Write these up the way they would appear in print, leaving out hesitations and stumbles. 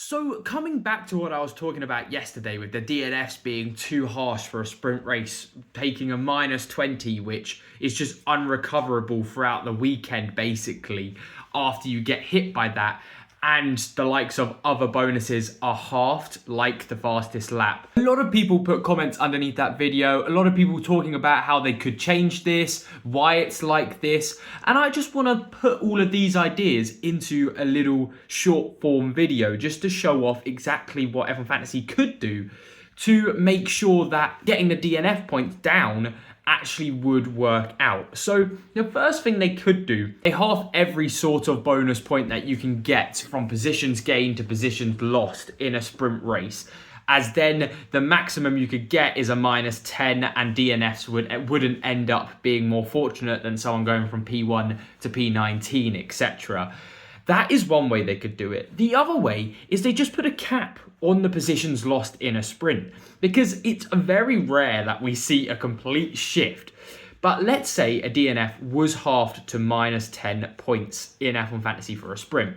So coming back to what I was talking about yesterday with the DNFs being too harsh for a sprint race, taking a -20, which is just unrecoverable throughout the weekend, basically, after you get hit by that. And the likes of other bonuses are halved, like the fastest lap. A lot of people put comments underneath that video, a lot of people talking about how they could change this, why it's like this, and I just want to put all of these ideas into a little short form video just to show off exactly what F1 Fantasy could do to make sure that getting the DNF points down actually would work out. So the first thing they could do, they halve every sort of bonus point that you can get from positions gained to positions lost in a sprint race, as then the maximum you could get is a -10, and DNFs wouldn't end up being more fortunate than someone going from P1 to P19, etc. That is one way they could do it. The other way is they just put a cap on the positions lost in a sprint, because it's very rare that we see a complete shift. But let's say a DNF was halved to -10 points in F1 Fantasy for a sprint.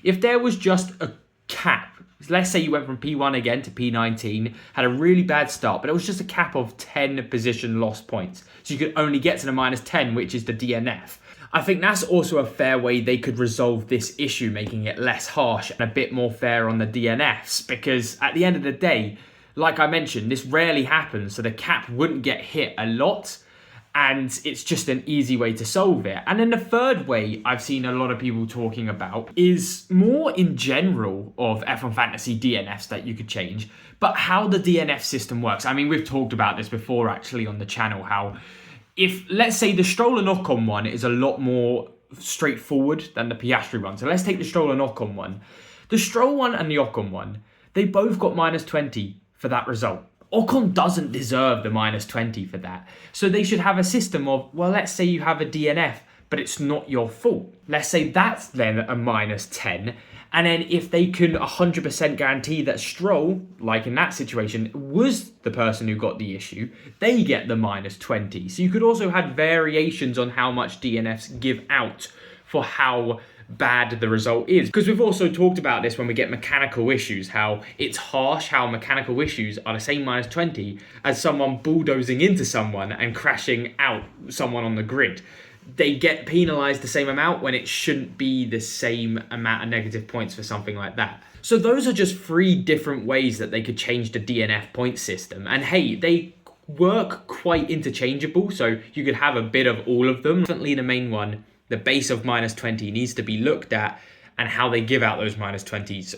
If there was just a cap, let's say you went from P1 again to P19, had a really bad start, but it was just a cap of 10 position lost points. So you could only get to the -10, which is the DNF. I think that's also a fair way they could resolve this issue, making it less harsh and a bit more fair on the DNFs, because at the end of the day, like I mentioned, this rarely happens, so the cap wouldn't get hit a lot, and it's just an easy way to solve it. And then the third way I've seen a lot of people talking about is more in general of F1 Fantasy DNFs that you could change, but how the DNF system works. I mean, we've talked about this before actually on the channel, how if, let's say, the Stroll and Ocon one is a lot more straightforward than the Piastri one. So let's take the Stroll and Ocon one. The Stroll one and the Ocon one, they both got -20 for that result. Ocon doesn't deserve the -20 for that. So they should have a system of, well, let's say you have a DNF, but it's not your fault. Let's say that's then a -10. And then if they can 100% guarantee that Stroll, like in that situation, was the person who got the issue, they get the -20. So you could also have variations on how much DNFs give out for how bad the result is. Because we've also talked about this when we get mechanical issues, how it's harsh how mechanical issues are the same -20 as someone bulldozing into someone and crashing out someone on the grid. They get penalised the same amount when it shouldn't be the same amount of negative points for something like that. So those are just 3 different ways that they could change the DNF point system. And hey, they work quite interchangeable, so you could have a bit of all of them. Definitely the main one, the base of -20, needs to be looked at, and how they give out those -20s.